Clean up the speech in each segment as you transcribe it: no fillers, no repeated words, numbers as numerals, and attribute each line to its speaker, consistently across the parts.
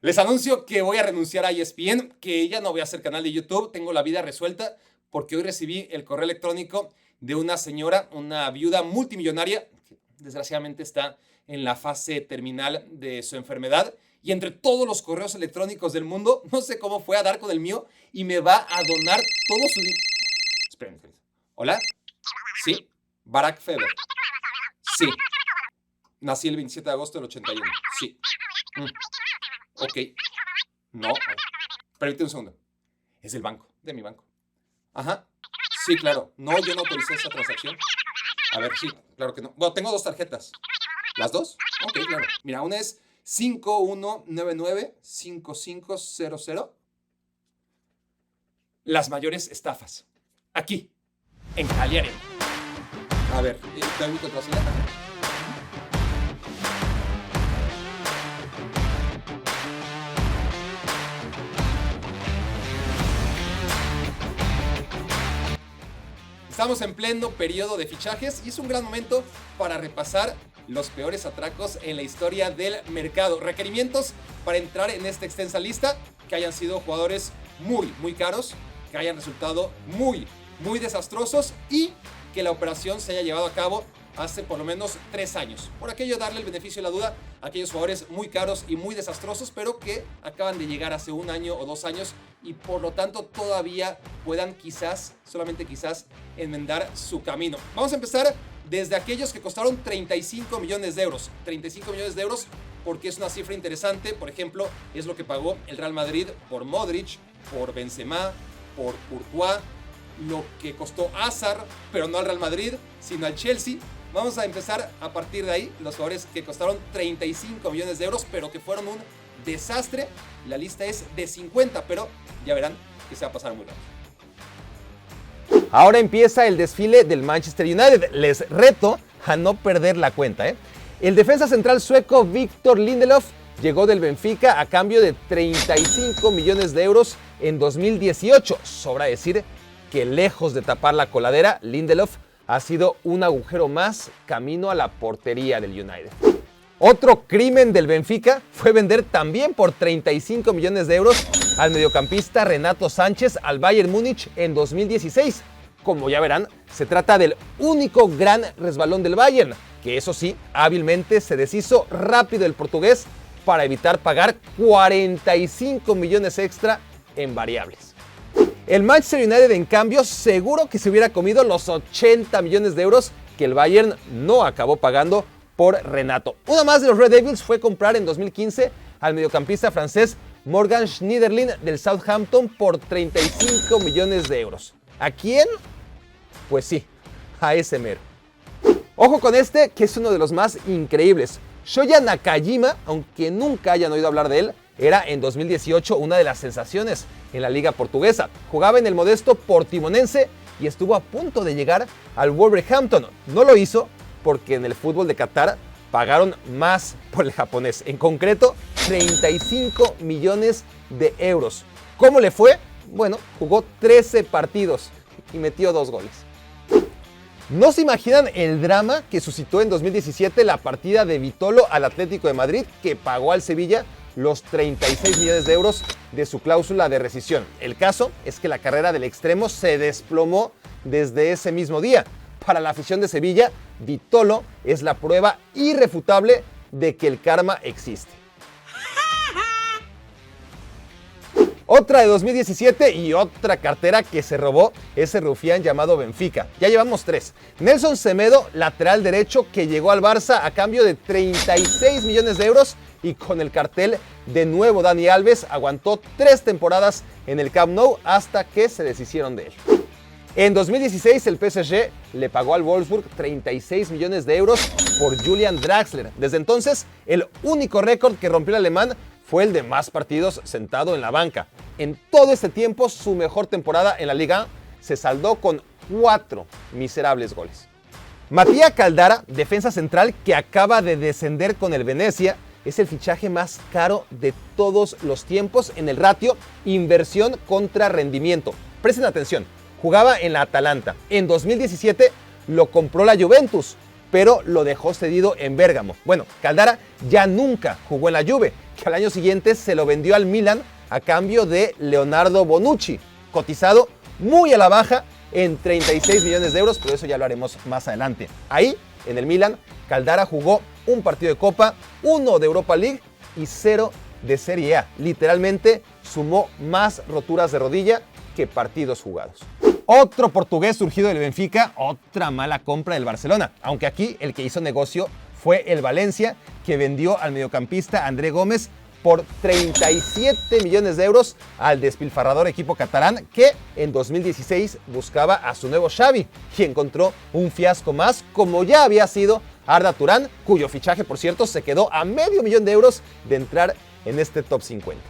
Speaker 1: Les anuncio que voy a renunciar a ESPN, que ya no voy a hacer canal de YouTube, tengo la vida resuelta porque hoy recibí el correo electrónico de una señora, una viuda multimillonaria, que desgraciadamente está en la fase terminal de su enfermedad, y entre todos los correos electrónicos del mundo, no sé cómo fue a dar con el mío y me va a donar todo su dinero. Esperen. ¿Hola? ¿Sí? Barack Feber. Sí. Nací el 27 de agosto del 81. Sí. Ok. No. Permíteme un segundo. Es del banco, de mi banco. Ajá. Sí, claro. No, yo no autoricé esa transacción. A ver, sí, claro que no. Bueno, tengo dos tarjetas. ¿Las dos? Ok, claro. Mira, una es 5199-5500. Las mayores estafas. Aquí, en Cagliari. A ver, ¿te ubico otra ciudad? Estamos en pleno periodo de fichajes y es un gran momento para repasar los peores atracos en la historia del mercado. Requerimientos para entrar en esta extensa lista: que hayan sido jugadores muy caros, que hayan resultado muy desastrosos y que la operación se haya llevado a cabo hace por lo menos 3 años. Por aquello, darle el beneficio de la duda a aquellos jugadores muy caros y muy desastrosos, pero que acaban de llegar hace 1 año o 2 años y por lo tanto todavía puedan quizás, solamente quizás, enmendar su camino. Vamos a empezar desde aquellos que costaron 35 millones de euros. 35 millones de euros porque es una cifra interesante. Por ejemplo, es lo que pagó el Real Madrid por Modric, por Benzema, por Courtois, lo que costó Hazard, pero no al Real Madrid, sino al Chelsea. Vamos a empezar a partir de ahí, los jugadores que costaron 35 millones de euros, pero que fueron un desastre. La lista es de 50, pero ya verán que se va a pasar muy rápido.
Speaker 2: Ahora empieza el desfile del Manchester United. Les reto a no perder la cuenta, El defensa central sueco Victor Lindelof llegó del Benfica a cambio de 35 millones de euros en 2018. Sobra decir que lejos de tapar la coladera, Lindelof ha sido un agujero más camino a la portería del United. Otro crimen del Benfica fue vender también por 35 millones de euros al mediocampista Renato Sánchez al Bayern Múnich en 2016. Como ya verán, se trata del único gran resbalón del Bayern, que eso sí, hábilmente se deshizo rápido el portugués para evitar pagar 45 millones extra en variables. El Manchester United, en cambio, seguro que se hubiera comido los 80 millones de euros que el Bayern no acabó pagando por Renato. Una más de los Red Devils fue comprar en 2015 al mediocampista francés Morgan Schneiderlin del Southampton por 35 millones de euros. ¿A quién? Pues sí, a ese mero. Ojo con este, que es uno de los más increíbles. Shoya Nakajima, aunque nunca hayan oído hablar de él, era en 2018 una de las sensaciones en la liga portuguesa. Jugaba en el modesto Portimonense y estuvo a punto de llegar al Wolverhampton. No lo hizo porque en el fútbol de Qatar pagaron más por el japonés. En concreto, 35 millones de euros. ¿Cómo le fue? Bueno, jugó 13 partidos y metió 2 goles. ¿No se imaginan el drama que suscitó en 2017 la partida de Vitolo al Atlético de Madrid, que pagó al Sevilla los 36 millones de euros de su cláusula de rescisión? El caso es que la carrera del extremo se desplomó desde ese mismo día. Para la afición de Sevilla, Vitolo es la prueba irrefutable de que el karma existe. Otra de 2017 y otra cartera que se robó ese rufián llamado Benfica. Ya llevamos 3. Nelson Semedo, lateral derecho, que llegó al Barça a cambio de 36 millones de euros y con el cartel de nuevo Dani Alves aguantó 3 temporadas en el Camp Nou hasta que se deshicieron de él. En 2016 el PSG le pagó al Wolfsburg 36 millones de euros por Julian Draxler. Desde entonces, el único récord que rompió el alemán fue el de más partidos sentado en la banca. En todo este tiempo, su mejor temporada en la Liga se saldó con 4 miserables goles. Matías Caldara, defensa central que acaba de descender con el Venezia, es el fichaje más caro de todos los tiempos en el ratio inversión contra rendimiento. Presten atención, jugaba en la Atalanta. En 2017 lo compró la Juventus, pero lo dejó cedido en Bérgamo. Bueno, Caldara ya nunca jugó en la Juve que al año siguiente se lo vendió al Milan a cambio de Leonardo Bonucci, cotizado muy a la baja en 36 millones de euros, pero eso ya lo haremos más adelante. Ahí, en el Milan, Caldara jugó un partido de Copa, 1 de Europa League y 0 de Serie A. Literalmente sumó más roturas de rodilla que partidos jugados. Otro portugués surgido del Benfica, otra mala compra del Barcelona, aunque aquí el que hizo negocio fue el Valencia, que vendió al mediocampista André Gómez por 37 millones de euros al despilfarrador equipo catalán que en 2016 buscaba a su nuevo Xavi y encontró un fiasco más, como ya había sido Arda Turán, cuyo fichaje, por cierto, se quedó a medio millón de euros de entrar en este top 50.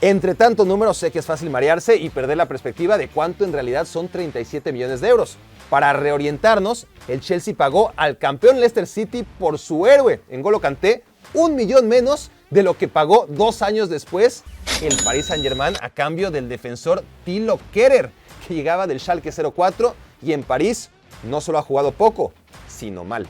Speaker 2: Entre tanto número, sé que es fácil marearse y perder la perspectiva de cuánto en realidad son 37 millones de euros. Para reorientarnos, el Chelsea pagó al campeón Leicester City por su héroe, N'Golo Kanté, 1 millón menos de lo que pagó 2 años después el Paris Saint-Germain a cambio del defensor Thilo Kehrer, que llegaba del Schalke 04 y en París no solo ha jugado poco, sino mal.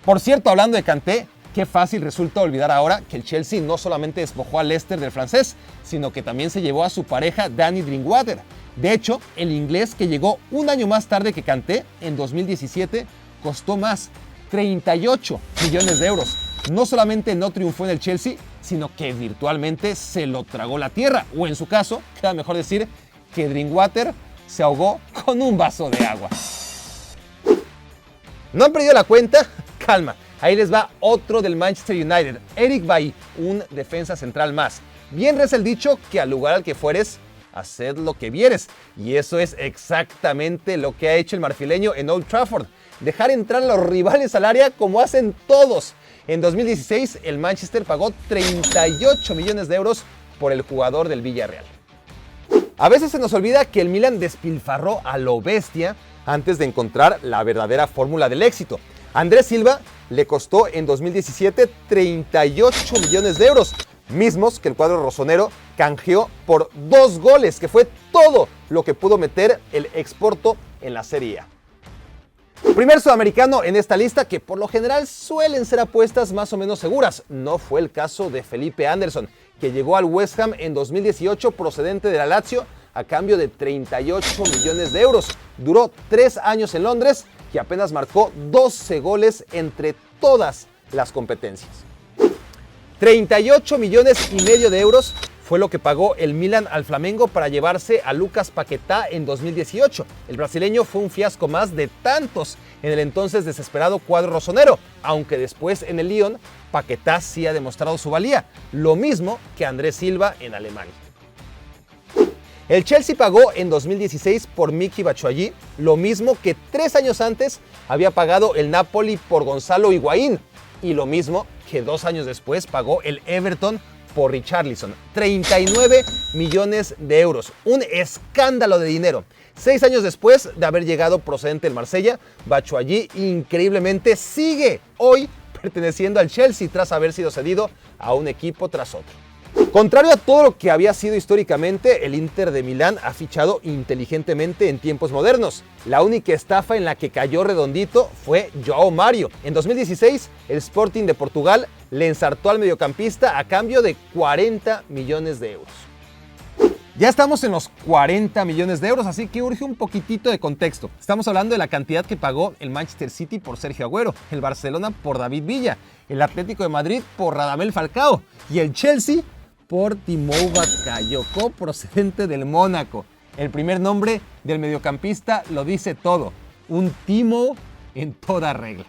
Speaker 2: Por cierto, hablando de Kanté, qué fácil resulta olvidar ahora que el Chelsea no solamente despojó al Leicester del francés, sino que también se llevó a su pareja Danny Drinkwater. De hecho, el inglés, que llegó un año más tarde que Kanté, en 2017, costó más, 38 millones de euros. No solamente no triunfó en el Chelsea, sino que virtualmente se lo tragó la tierra. O en su caso, queda mejor decir que Drinkwater se ahogó con un vaso de agua. ¿No han perdido la cuenta? Calma, ahí les va otro del Manchester United, Eric Bailly, un defensa central más. Bien reza el dicho que al lugar al que fueres, haced lo que vieres. Y eso es exactamente lo que ha hecho el marfileño en Old Trafford. Dejar entrar a los rivales al área como hacen todos. En 2016, el Manchester pagó 38 millones de euros por el jugador del Villarreal. A veces se nos olvida que el Milan despilfarró a lo bestia antes de encontrar la verdadera fórmula del éxito. Andrés Silva le costó en 2017 38 millones de euros, mismos que el cuadro rosonero canjeó por 2 goles, que fue todo lo que pudo meter el exporto en la Serie A. Primer sudamericano en esta lista, que por lo general suelen ser apuestas más o menos seguras. No fue el caso de Felipe Anderson, que llegó al West Ham en 2018 procedente de la Lazio a cambio de 38 millones de euros. Duró 3 años en Londres y apenas marcó 12 goles entre todas las competencias. 38 millones y medio de euros fue lo que pagó el Milan al Flamengo para llevarse a Lucas Paquetá en 2018. El brasileño fue un fiasco más de tantos en el entonces desesperado cuadro rosonero, aunque después en el Lyon, Paquetá sí ha demostrado su valía, lo mismo que Andrés Silva en Alemania. El Chelsea pagó en 2016 por Michy Batshuayi lo mismo que 3 años antes había pagado el Napoli por Gonzalo Higuaín, y lo mismo que 2 años después pagó el Everton por Richarlison, 39 millones de euros, un escándalo de dinero. 6 años después de haber llegado procedente del Marsella, Batshuayi increíblemente sigue hoy perteneciendo al Chelsea tras haber sido cedido a un equipo tras otro. Contrario a todo lo que había sido históricamente, el Inter de Milán ha fichado inteligentemente en tiempos modernos. La única estafa en la que cayó redondito fue João Mario. En 2016, el Sporting de Portugal le ensartó al mediocampista a cambio de 40 millones de euros. Ya estamos en los 40 millones de euros, así que urge un poquitito de contexto. Estamos hablando de la cantidad que pagó el Manchester City por Sergio Agüero, el Barcelona por David Villa, el Atlético de Madrid por Radamel Falcao y el Chelsea por Timothée Bakayoko, procedente del Mónaco. El primer nombre del mediocampista lo dice todo, un Timo en toda regla.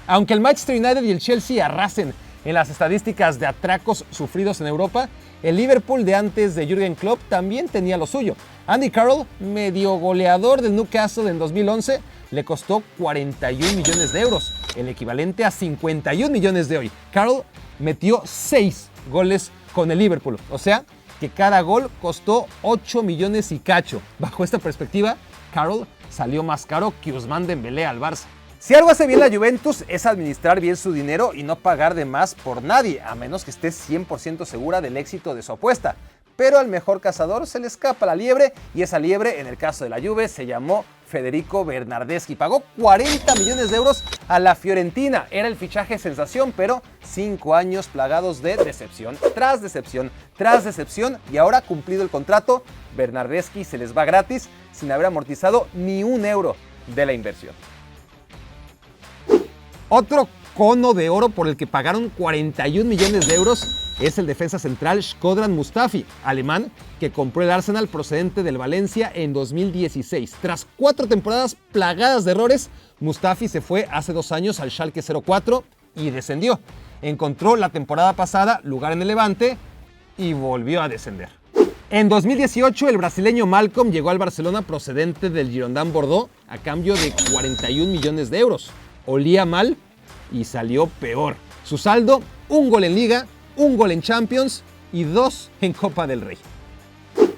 Speaker 2: Aunque el Manchester United y el Chelsea arrasen en las estadísticas de atracos sufridos en Europa, el Liverpool de antes de Jürgen Klopp también tenía lo suyo. Andy Carroll, medio goleador del Newcastle en 2011, le costó 41 millones de euros, el equivalente a 51 millones de hoy. Carroll metió 6 goles con el Liverpool, o sea que cada gol costó 8 millones y cacho. Bajo esta perspectiva, Carroll salió más caro que Ousmane Dembélé al Barça. Si algo hace bien la Juventus es administrar bien su dinero y no pagar de más por nadie, a menos que esté 100% segura del éxito de su apuesta. pero al mejor cazador se le escapa la liebre, y esa liebre, en el caso de la Juve, se llamó Federico Bernardeschi. Pagó 40 millones de euros a la Fiorentina. Era el fichaje sensación, pero 5 años plagados de decepción tras decepción tras decepción, y ahora, cumplido el contrato, Bernardeschi se les va gratis sin haber amortizado ni un euro de la inversión. Otro cono de oro por el que pagaron 41 millones de euros es el defensa central Shkodran Mustafi, alemán, que compró el Arsenal procedente del Valencia en 2016. Tras 4 temporadas plagadas de errores, Mustafi se fue hace 2 años al Schalke 04 y descendió. Encontró la temporada pasada lugar en el Levante y volvió a descender. En 2018, el brasileño Malcom llegó al Barcelona procedente del Girondins Bordeaux a cambio de 41 millones de euros. Olía mal y salió peor. Su saldo: 1 gol en Liga, 1 gol en Champions y 2 en Copa del Rey.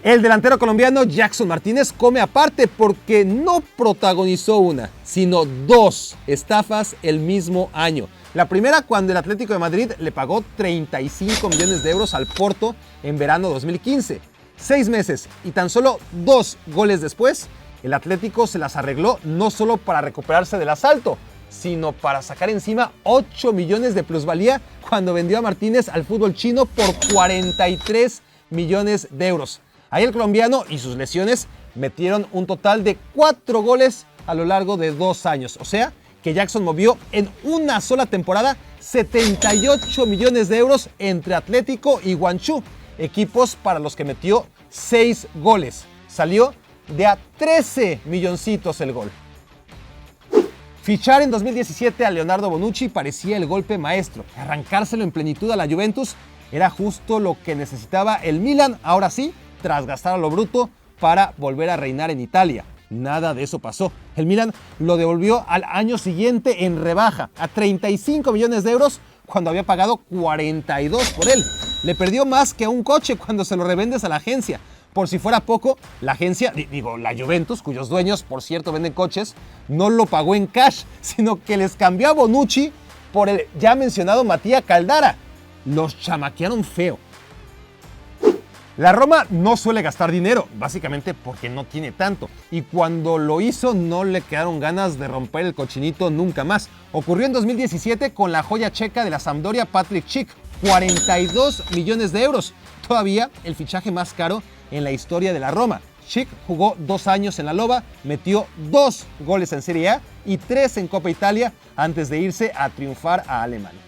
Speaker 2: El delantero colombiano Jackson Martínez come aparte porque no protagonizó una, sino 2 estafas el mismo año. La primera, cuando el Atlético de Madrid le pagó 35 millones de euros al Porto en verano 2015. 6 meses y tan solo 2 goles después, el Atlético se las arregló no solo para recuperarse del asalto, sino para sacar encima 8 millones de plusvalía cuando vendió a Martínez al fútbol chino por 43 millones de euros. Ahí el colombiano y sus lesiones metieron un total de 4 goles a lo largo de 2 años. O sea, que Jackson movió en una sola temporada 78 millones de euros entre Atlético y Guangzhou, equipos para los que metió 6 goles. Salió de a 13 milloncitos el gol. Fichar en 2017 a Leonardo Bonucci parecía el golpe maestro. Arrancárselo en plenitud a la Juventus era justo lo que necesitaba el Milan, ahora sí, tras gastar a lo bruto para volver a reinar en Italia. Nada de eso pasó. El Milan lo devolvió al año siguiente en rebaja, a 35 millones de euros, cuando había pagado 42 por él. Le perdió más que a un coche cuando se lo revendes a la agencia. Por si fuera poco, la agencia, la Juventus, cuyos dueños, por cierto, venden coches, no lo pagó en cash, sino que les cambió a Bonucci por el ya mencionado Mattia Caldara. Los chamaquearon feo. La Roma no suele gastar dinero, básicamente porque no tiene tanto. Y cuando lo hizo, no le quedaron ganas de romper el cochinito nunca más. Ocurrió en 2017 con la joya checa de la Sampdoria, Patrick Schick, 42 millones de euros. Todavía el fichaje más caro en la historia de la Roma. Schick jugó 2 años en la Loba, metió 2 goles en Serie A y 3 en Copa Italia antes de irse a triunfar a Alemania.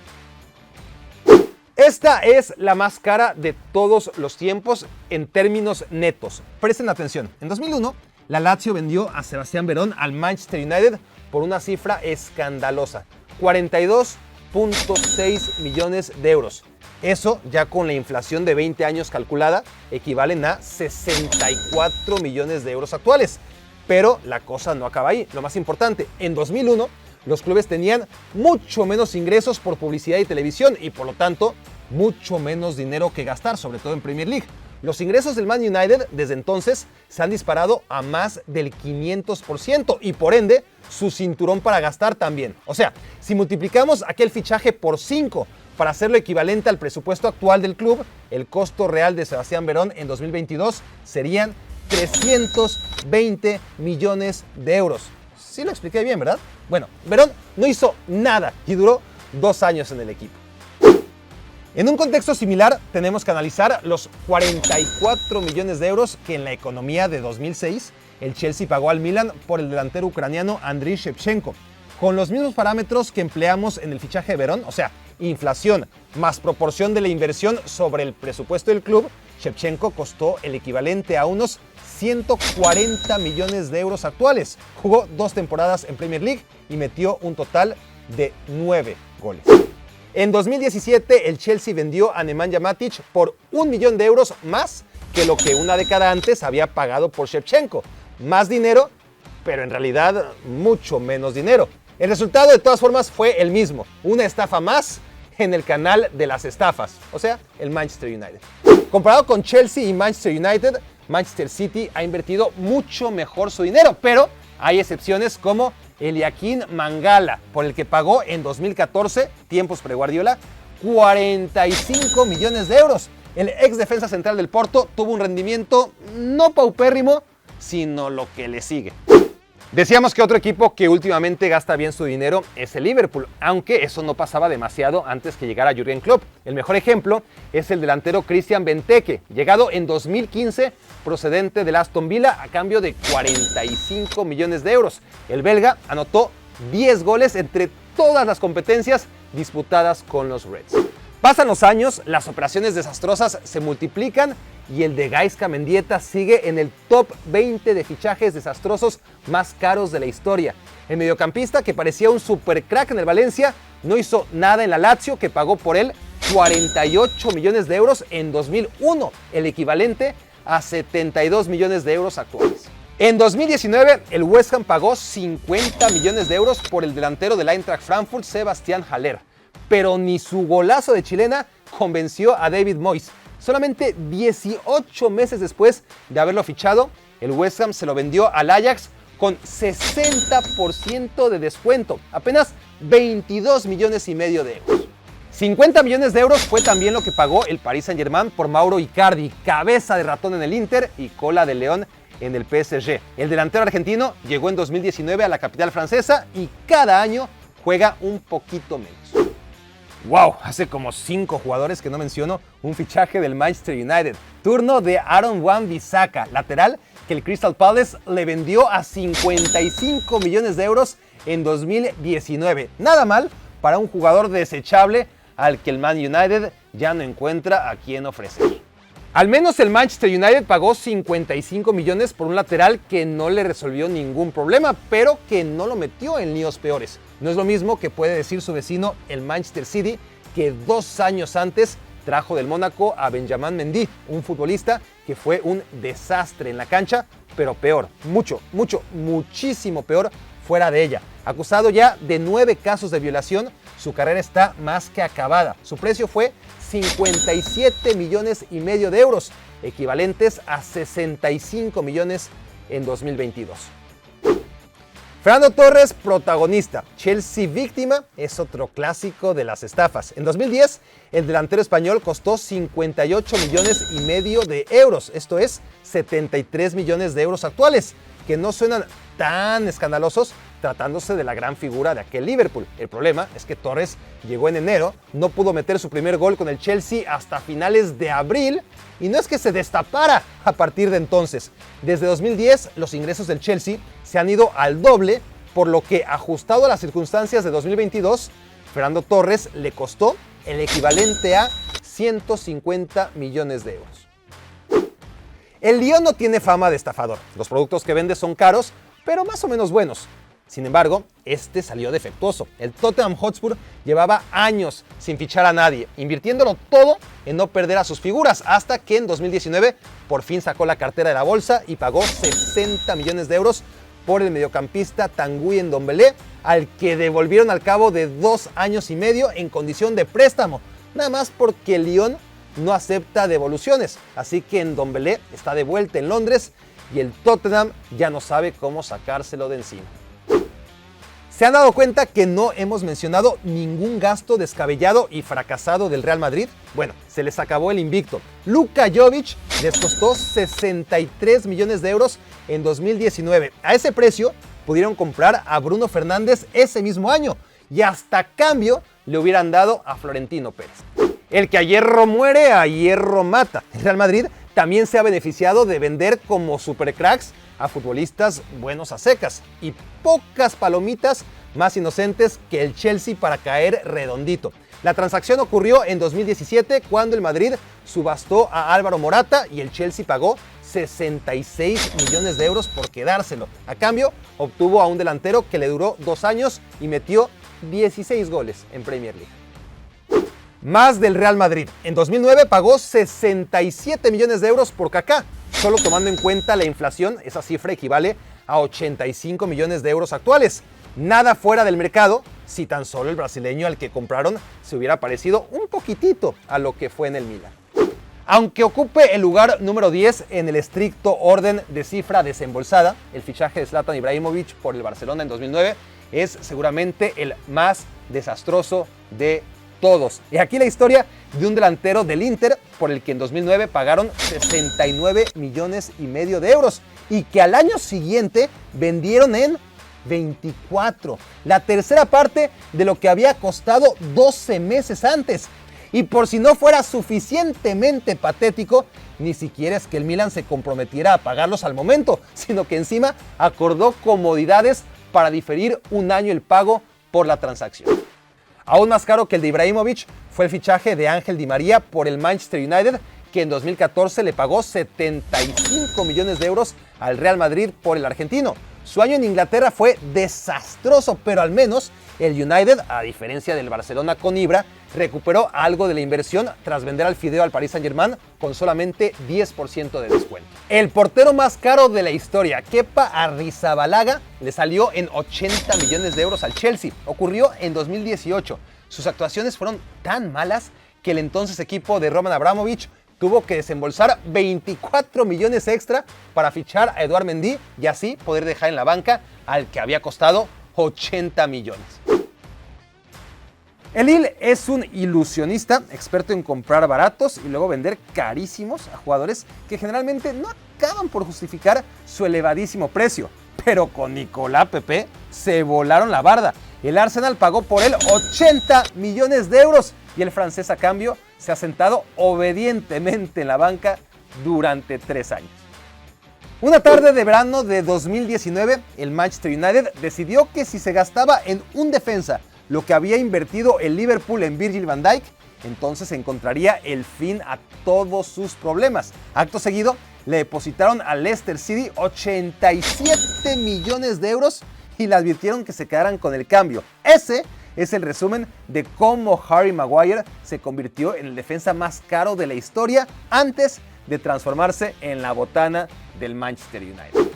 Speaker 2: Esta es la más cara de todos los tiempos en términos netos. Presten atención. En 2001, la Lazio vendió a Sebastián Verón al Manchester United por una cifra escandalosa: 42.6 millones de euros. Eso, ya con la inflación de 20 años calculada, equivalen a 64 millones de euros actuales. Pero la cosa no acaba ahí. Lo más importante, en 2001, los clubes tenían mucho menos ingresos por publicidad y televisión y, por lo tanto, mucho menos dinero que gastar, sobre todo en Premier League. Los ingresos del Man United desde entonces se han disparado a más del 500% y, por ende, su cinturón para gastar también. O sea, si multiplicamos aquel fichaje por 5 para hacerlo equivalente al presupuesto actual del club, el costo real de Sebastián Verón en 2022 serían 320 millones de euros. Sí lo expliqué bien, ¿verdad? Bueno, Verón no hizo nada y duró 2 años en el equipo. En un contexto similar, tenemos que analizar los 44 millones de euros que en la economía de 2006 el Chelsea pagó al Milan por el delantero ucraniano Andriy Shevchenko. Con los mismos parámetros que empleamos en el fichaje de Verón, o sea, inflación más proporción de la inversión sobre el presupuesto del club, Shevchenko costó el equivalente a unos 140 millones de euros actuales. Jugó 2 temporadas en Premier League y metió un total de 9 goles. En 2017, el Chelsea vendió a Nemanja Matic por 1 millón de euros más que lo que una década antes había pagado por Shevchenko. Más dinero, pero en realidad mucho menos dinero. El resultado, de todas formas, fue el mismo: una estafa más en el canal de las estafas, o sea, el Manchester United. Comparado con Chelsea y Manchester United, Manchester City ha invertido mucho mejor su dinero, pero hay excepciones como Eliaquim Mangala, por el que pagó en 2014, tiempos pre-Guardiola, 45 millones de euros. El ex defensa central del Porto tuvo un rendimiento no paupérrimo, sino lo que le sigue. Decíamos que otro equipo que últimamente gasta bien su dinero es el Liverpool, aunque eso no pasaba demasiado antes que llegara Jürgen Klopp. El mejor ejemplo es el delantero Christian Benteke, llegado en 2015 procedente del Aston Villa a cambio de 45 millones de euros. El belga anotó 10 goles entre todas las competencias disputadas con los Reds. Pasan los años, las operaciones desastrosas se multiplican y el de Gaizka Mendieta sigue en el top 20 de fichajes desastrosos más caros de la historia. El mediocampista, que parecía un super crack en el Valencia, no hizo nada en la Lazio, que pagó por él 48 millones de euros en 2001, el equivalente a 72 millones de euros actuales. En 2019, el West Ham pagó 50 millones de euros por el delantero del Eintracht Frankfurt, Sebastián Haller, pero ni su golazo de chilena convenció a David Moyes. Solamente 18 meses después de haberlo fichado, el West Ham se lo vendió al Ajax con 60% de descuento, apenas 22 millones y medio de euros. 50 millones de euros fue también lo que pagó el Paris Saint-Germain por Mauro Icardi, cabeza de ratón en el Inter y cola de león en el PSG. El delantero argentino llegó en 2019 a la capital francesa y cada año juega un poquito menos. ¡Wow! Hace como 5 jugadores que no menciono un fichaje del Manchester United. Turno de Aaron Wan-Bissaka, lateral que el Crystal Palace le vendió a 55 millones de euros en 2019. Nada mal para un jugador desechable al que el Man United ya no encuentra a quién ofrecer. Al menos el Manchester United pagó 55 millones por un lateral que no le resolvió ningún problema, pero que no lo metió en líos peores. No es lo mismo que puede decir su vecino el Manchester City, que 2 años antes trajo del Mónaco a Benjamin Mendy, un futbolista que fue un desastre en la cancha, pero peor, muchísimo peor fuera de ella. Acusado ya de 9 casos de violación, su carrera está más que acabada. Su precio fue 57 millones y medio de euros, equivalentes a 65 millones en 2022. Fernando Torres, protagonista. Chelsea, víctima, es otro clásico de las estafas. En 2010, el delantero español costó 58 millones y medio de euros. Esto es 73 millones de euros actuales, que no suenan tan escandalosos tratándose de la gran figura de aquel Liverpool. El problema es que Torres llegó en enero, no pudo meter su primer gol con el Chelsea hasta finales de abril y no es que se destapara a partir de entonces. Desde 2010 los ingresos del Chelsea se han ido al doble, por lo que ajustado a las circunstancias de 2022, Fernando Torres le costó el equivalente a 150 millones de euros. El Lyon no tiene fama de estafador. Los productos que vende son caros, pero más o menos buenos. Sin embargo, este salió defectuoso. El Tottenham Hotspur llevaba años sin fichar a nadie, invirtiéndolo todo en no perder a sus figuras, hasta que en 2019 por fin sacó la cartera de la bolsa y pagó 60 millones de euros por el mediocampista Tanguy Ndombele, al que devolvieron al cabo de 2 años y medio en condición de préstamo, nada más porque el Lyon no acepta devoluciones. Así que Ndombele está de vuelta en Londres y el Tottenham ya no sabe cómo sacárselo de encima. ¿Se han dado cuenta que no hemos mencionado ningún gasto descabellado y fracasado del Real Madrid? Bueno, se les acabó el invicto. Luka Jovic les costó 63 millones de euros en 2019. A ese precio pudieron comprar a Bruno Fernández ese mismo año y hasta cambio le hubieran dado a Florentino Pérez. El que a hierro muere, a hierro mata. El Real Madrid también se ha beneficiado de vender como supercracks a futbolistas buenos a secas y pocas palomitas más inocentes que el Chelsea para caer redondito. La transacción ocurrió en 2017 cuando el Madrid subastó a Álvaro Morata y el Chelsea pagó 66 millones de euros por quedárselo. A cambio, obtuvo a un delantero que le duró 2 años y metió 16 goles en Premier League. Más del Real Madrid. En 2009 pagó 67 millones de euros por Kaká. Solo tomando en cuenta la inflación, esa cifra equivale a 85 millones de euros actuales. Nada fuera del mercado, si tan solo el brasileño al que compraron se hubiera parecido un poquitito a lo que fue en el Milan. Aunque ocupe el lugar número 10 en el estricto orden de cifra desembolsada, el fichaje de Zlatan Ibrahimovic por el Barcelona en 2009 es seguramente el más desastroso de todos. Y aquí la historia de un delantero del Inter por el que en 2009 pagaron 69 millones y medio de euros y que al año siguiente vendieron en 24, la tercera parte de lo que había costado 12 meses antes. Y por si no fuera suficientemente patético, ni siquiera es que el Milan se comprometiera a pagarlos al momento, sino que encima acordó comodidades para diferir un año el pago por la transacción. Aún más caro que el de Ibrahimovic fue el fichaje de Ángel Di María por el Manchester United, que en 2014 le pagó 75 millones de euros al Real Madrid por el argentino. Su año en Inglaterra fue desastroso, pero al menos el United, a diferencia del Barcelona con Ibra, recuperó algo de la inversión tras vender al Fideo al Paris Saint-Germain con solamente 10% de descuento. El portero más caro de la historia, Kepa Arrizabalaga, le salió en 80 millones de euros al Chelsea. Ocurrió en 2018. Sus actuaciones fueron tan malas que el entonces equipo de Roman Abramovich tuvo que desembolsar 24 millones extra para fichar a Edouard Mendy y así poder dejar en la banca al que había costado 80 millones. El Lille es un ilusionista experto en comprar baratos y luego vender carísimos a jugadores que generalmente no acaban por justificar su elevadísimo precio. Pero con Nicolas Pepe se volaron la barda. El Arsenal pagó por él 80 millones de euros y el francés a cambio se ha sentado obedientemente en la banca durante 3 años. Una tarde de verano de 2019, el Manchester United decidió que si se gastaba en un defensa lo que había invertido el Liverpool en Virgil van Dijk, entonces encontraría el fin a todos sus problemas. Acto seguido, le depositaron al Leicester City 87 millones de euros y le advirtieron que se quedaran con el cambio. Ese es el resumen de cómo Harry Maguire se convirtió en el defensa más caro de la historia antes de transformarse en la botana del Manchester United.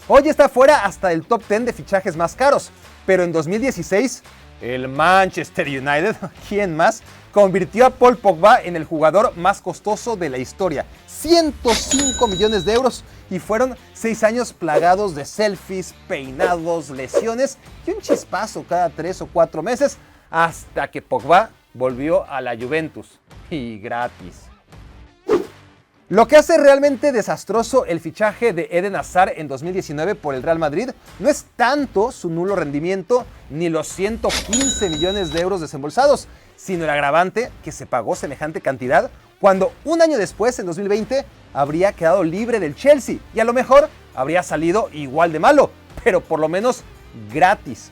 Speaker 2: Hoy está fuera hasta el top 10 de fichajes más caros, pero en 2016 el Manchester United, ¿quién más?, convirtió a Paul Pogba en el jugador más costoso de la historia. 105 millones de euros y fueron 6 años plagados de selfies, peinados, lesiones y un chispazo cada 3 o 4 meses hasta que Pogba volvió a la Juventus y gratis. Lo que hace realmente desastroso el fichaje de Eden Hazard en 2019 por el Real Madrid no es tanto su nulo rendimiento ni los 115 millones de euros desembolsados, sino el agravante que se pagó semejante cantidad cuando un año después, en 2020, habría quedado libre del Chelsea y a lo mejor habría salido igual de malo, pero por lo menos gratis.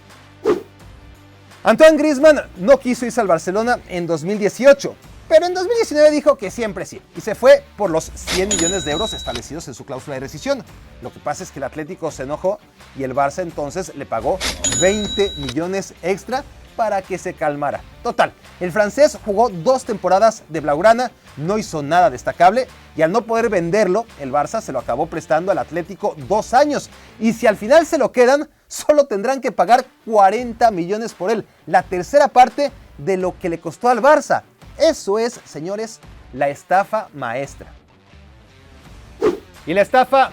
Speaker 2: Antoine Griezmann no quiso irse al Barcelona en 2018. Pero en 2019 dijo que siempre sí, y se fue por los 100 millones de euros establecidos en su cláusula de rescisión. Lo que pasa es que el Atlético se enojó y el Barça entonces le pagó 20 millones extra para que se calmara. Total, el francés jugó 2 temporadas de blaugrana, no hizo nada destacable y al no poder venderlo, el Barça se lo acabó prestando al Atlético 2 años. Y si al final se lo quedan, solo tendrán que pagar 40 millones por él, la tercera parte de lo que le costó al Barça. Eso es, señores, la estafa maestra. Y la estafa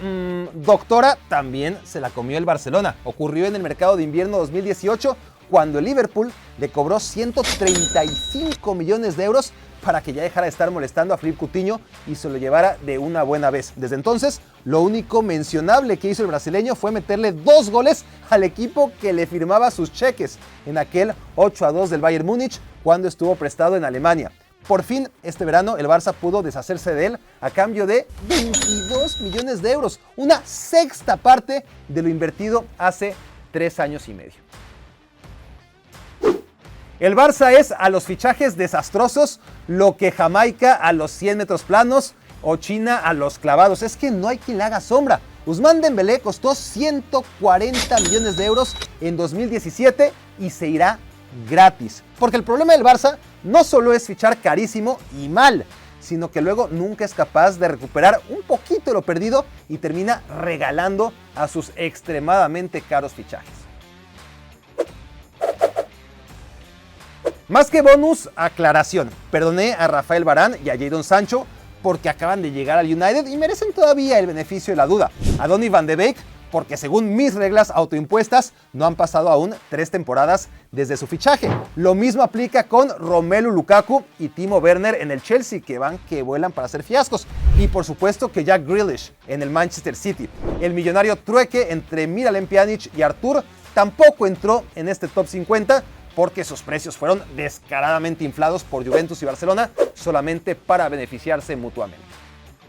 Speaker 2: doctora también se la comió el Barcelona. Ocurrió en el mercado de invierno 2018 cuando el Liverpool le cobró 135 millones de euros para que ya dejara de estar molestando a Philippe Coutinho y se lo llevara de una buena vez. Desde entonces, lo único mencionable que hizo el brasileño fue meterle 2 goles al equipo que le firmaba sus cheques en aquel 8-2 del Bayern Múnich cuando estuvo prestado en Alemania. Por fin, este verano, el Barça pudo deshacerse de él a cambio de 22 millones de euros, una sexta parte de lo invertido hace 3 años y medio. El Barça es a los fichajes desastrosos lo que Jamaica a los 100 metros planos o China a los clavados. Es que no hay quien le haga sombra. Ousmane Dembélé costó 140 millones de euros en 2017 y se irá gratis. Porque el problema del Barça no solo es fichar carísimo y mal, sino que luego nunca es capaz de recuperar un poquito lo perdido y termina regalando a sus extremadamente caros fichajes. Más que bonus, aclaración. Perdoné a Rafael Varane y a Jadon Sancho porque acaban de llegar al United y merecen todavía el beneficio de la duda. A Donny van de Beek porque según mis reglas autoimpuestas no han pasado aún 3 temporadas desde su fichaje. Lo mismo aplica con Romelu Lukaku y Timo Werner en el Chelsea, que van que vuelan para hacer fiascos. Y por supuesto que Jack Grealish en el Manchester City. El millonario trueque entre Miralem Pjanic y Artur tampoco entró en este top 50 porque sus precios fueron descaradamente inflados por Juventus y Barcelona solamente para beneficiarse mutuamente.